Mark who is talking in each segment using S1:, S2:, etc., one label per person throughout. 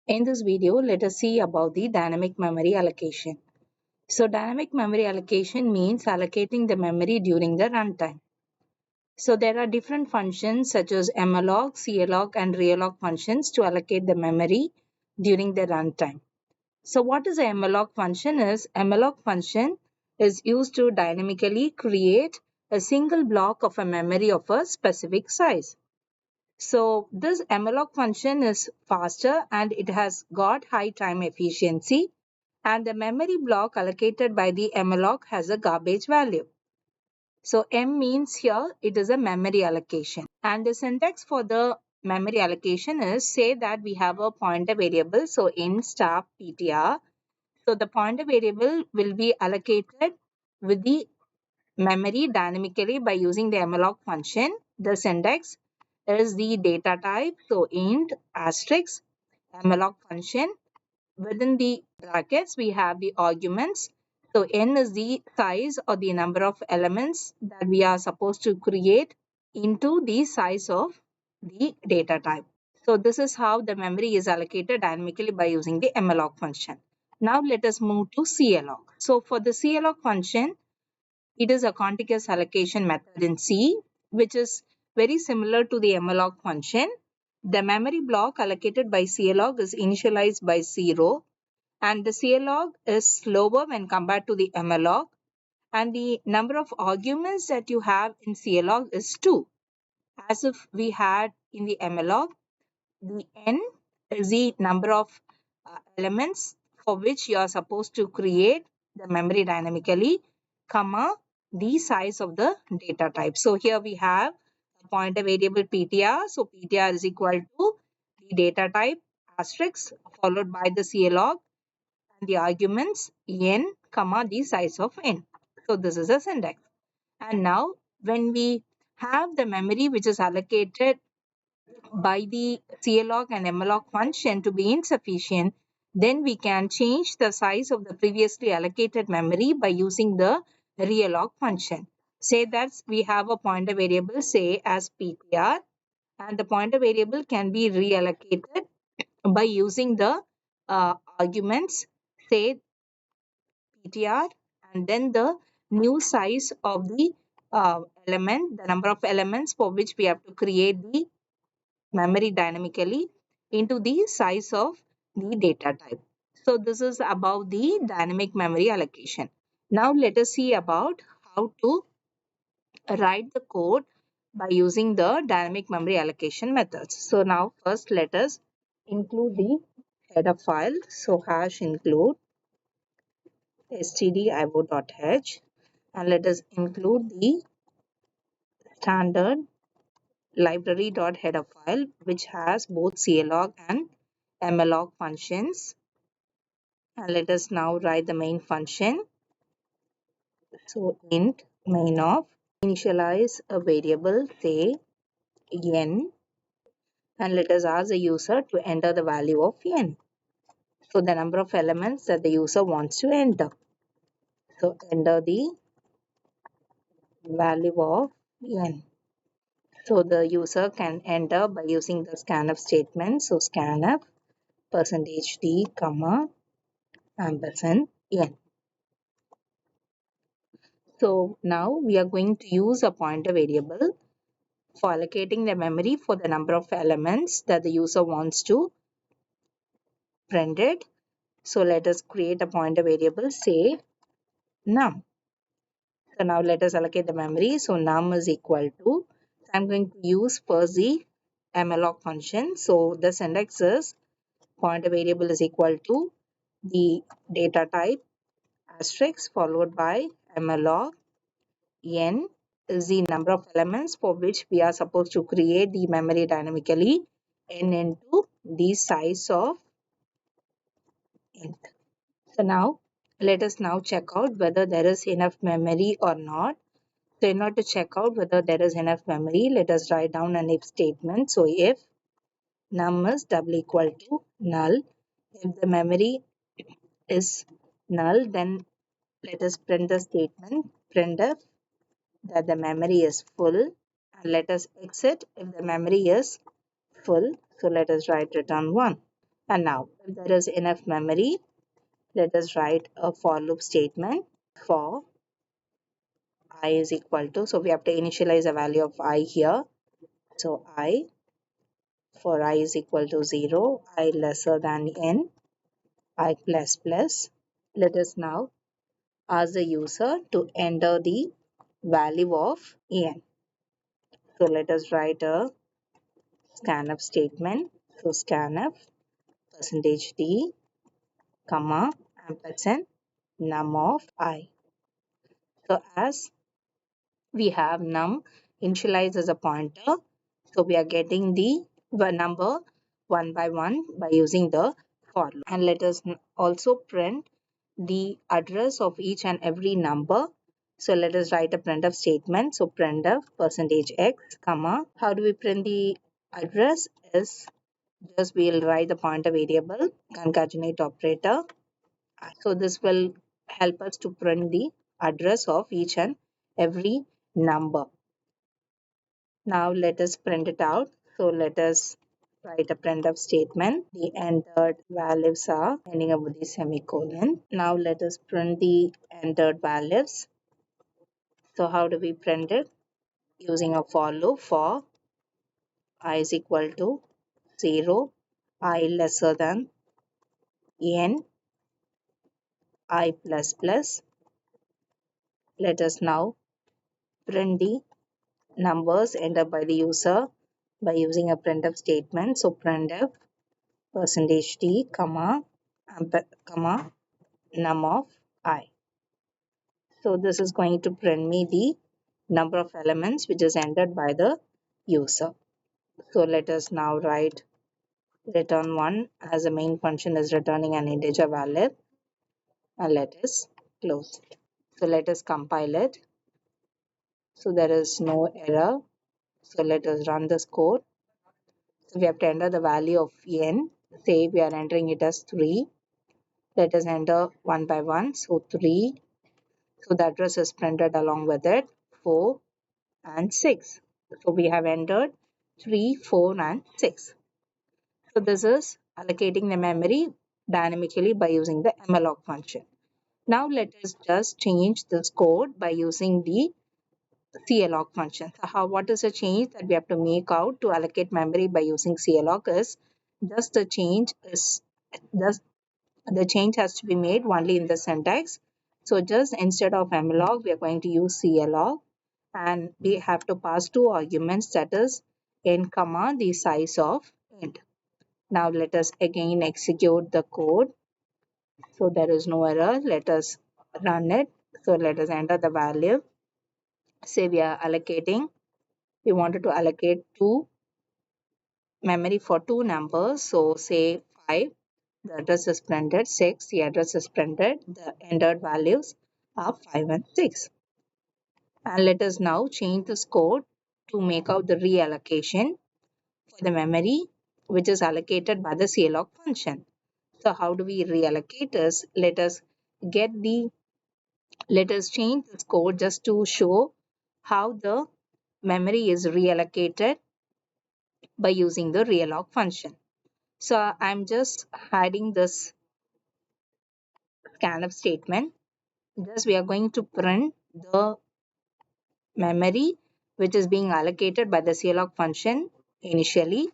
S1: In this video, let us see about the dynamic memory allocation. So dynamic memory allocation means allocating the memory during the runtime. So there are different functions such as malloc, calloc and realloc functions to allocate the memory during the runtime. So what is a malloc function is? A malloc function is used to dynamically create a single block of a memory of a specific size. So this malloc function is faster and it has got high time efficiency, and the memory block allocated by the malloc has a garbage value. So M means here it is a memory allocation, and the syntax for the memory allocation is, say that we have a pointer variable, so int star ptr. So the pointer variable will be allocated with the memory dynamically by using the malloc function. The syntax is the data type, so int asterisk malloc function. Within the brackets we have the arguments, so n is the size or the number of elements that we are supposed to create into the size of the data type. So this is how the memory is allocated dynamically by using the malloc function. Now let us move to calloc. So for the calloc function, it is a contiguous allocation method in C, which is very similar to the malloc function. The memory block allocated by calloc is initialized by 0, and the calloc is slower when compared to the malloc, and the number of arguments that you have in calloc is 2. As if we had in the malloc, the n is the number of elements for which you are supposed to create the memory dynamically, comma, the size of the data type. So here we have a pointer variable ptr. So ptr is equal to the data type asterisk followed by the calloc and the arguments n, comma, the size of n. So this is a syntax. And now when we have the memory which is allocated by the calloc and malloc function to be insufficient, then we can change the size of the previously allocated memory by using the realloc function. Say that we have a pointer variable, say as ptr, and the pointer variable can be reallocated by using the arguments, say ptr, and then the new size of the element, the number of elements for which we have to create the memory dynamically into the size of the data type. So this is about the dynamic memory allocation. Now let us see about how to write the code by using the dynamic memory allocation methods. So now first let us include the header file. So hash include stdio.h, and let us include the standard library.header file which has both calloc and malloc functions. And let us now write the main function. So int main of initialize a variable, say n, and let us ask the user to enter the value of n. So the number of elements that the user wants to enter. So enter the value of n. So the user can enter by using the scanf statement. So scanf %d, comma, ampersand n. So now we are going to use a pointer variable for allocating the memory for the number of elements that the user wants to print it. So let us create a pointer variable, say num. So now let us allocate the memory. So num is equal to, I'm going to use first the malloc function. So the syntax is pointer variable is equal to the data type asterisk followed by malloc n is the number of elements for which we are supposed to create the memory dynamically, n into the size of int. So now let us now check out whether there is enough memory or not. So in order to check out whether there is enough memory, let us write down an if statement. So if num is double equal to null, if the memory is null, then let us print the statement printf that the memory is full, and let us exit if the memory is full. So let us write return 1. And now, if there is enough memory, let us write a for loop statement for I is equal to, so we have to initialize a value of I here. So I, for I is equal to 0, I lesser than n, I plus plus. Let us now ask the user to enter the value of n. So let us write a scanf statement. So scanf percentage %d, comma, ampersand num of I. So as we have num initialized as a pointer, so we are getting the number one by one by using the for loop. And let us also print the address of each and every number. So let us write a printf statement. So printf percentage %x, comma. How do we print the address? Is just we'll write the pointer variable, concatenate operator. So this will help us to print the address of each and every number. Now let us print it out. So let us write a printf statement. The entered values are ending up with the semicolon. Now let us print the entered values. So how do we print it? Using a for loop for I is equal to 0, I lesser than n, I plus plus. Let us now print the numbers entered by the user by using a printf statement. So printf percentage %d, comma, comma, num of I. So this is going to print me the number of elements which is entered by the user. So let us now write return 1 as the main function is returning an integer value, and let us close it. So let us compile it. So there is no error. So let us run this code. So we have to enter the value of n. Say we are entering it as 3. Let us enter one by one. So 3. So the address is printed along with it. 4 and 6. So we have entered 3, 4 and 6. So this is allocating the memory dynamically by using the malloc function. Now let us just change this code by using the calloc function. So what is the change that we have to make out to allocate memory by using calloc is just just the change has to be made only in the syntax. So just instead of malloc, we are going to use calloc, and we have to pass two arguments, that is n comma the size of int. Now let us again execute the code. So there is no error. Let us run it. So let us enter the value. Say we are allocating, we wanted to allocate two memory for two numbers. So say 5, the address is printed, 6, the address is printed, the entered values are 5 and 6. And let us now change this code to make out the reallocation for the memory which is allocated by the calloc function. So how do we reallocate this? Let us change this code just to show how the memory is reallocated by using the realloc function. So I'm just hiding this scanf statement. Just we are going to print the memory which is being allocated by the calloc function initially,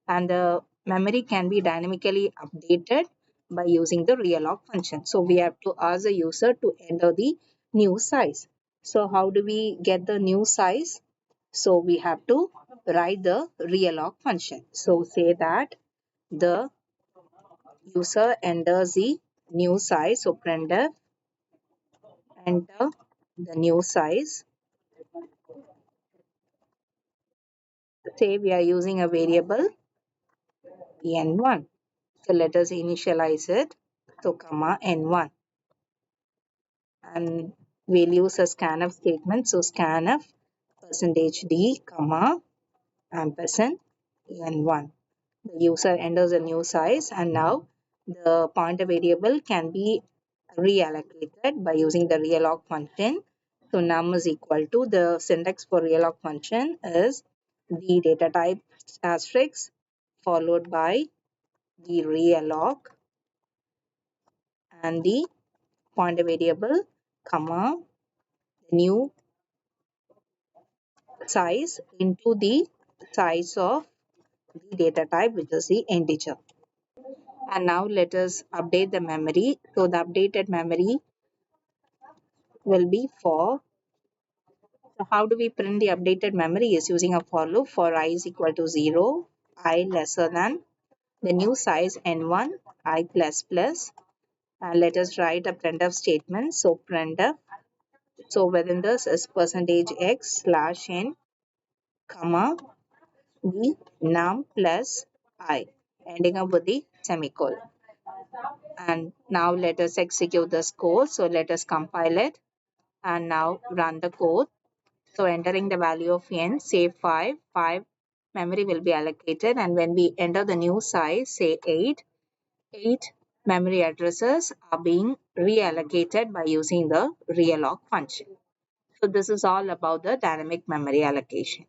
S1: and the memory can be dynamically updated by using the realloc function. So we have to ask the user to enter the new size. So how do we get the new size? So we have to write the realloc function. So say that the user enters the new size. So printf enter the new size. Say we are using a variable n1. So let us initialize it. So comma n1. And we'll use a scanf statement. So scanf percentage %d, comma, ampersand n1. The user enters a new size, and now the pointer variable can be reallocated by using the realloc function. So num is equal to, the syntax for realloc function is the data type asterisk followed by the realloc, and the pointer variable, comma, the new size into the size of the data type, which is the integer. And now let us update the memory. So the updated memory will be for. So how do we print the updated memory? Is using a for loop. For I is equal to 0, I lesser than the new size n1, I plus plus. And let us write a printf statement. So printf, so within this is percentage x slash n, comma, the num plus I, ending up with the semicolon. And now let us execute this code. So let us compile it and now run the code. So entering the value of n, say 5 memory will be allocated, and when we enter the new size, say 8 memory addresses are being reallocated by using the realloc function. So this is all about the dynamic memory allocation.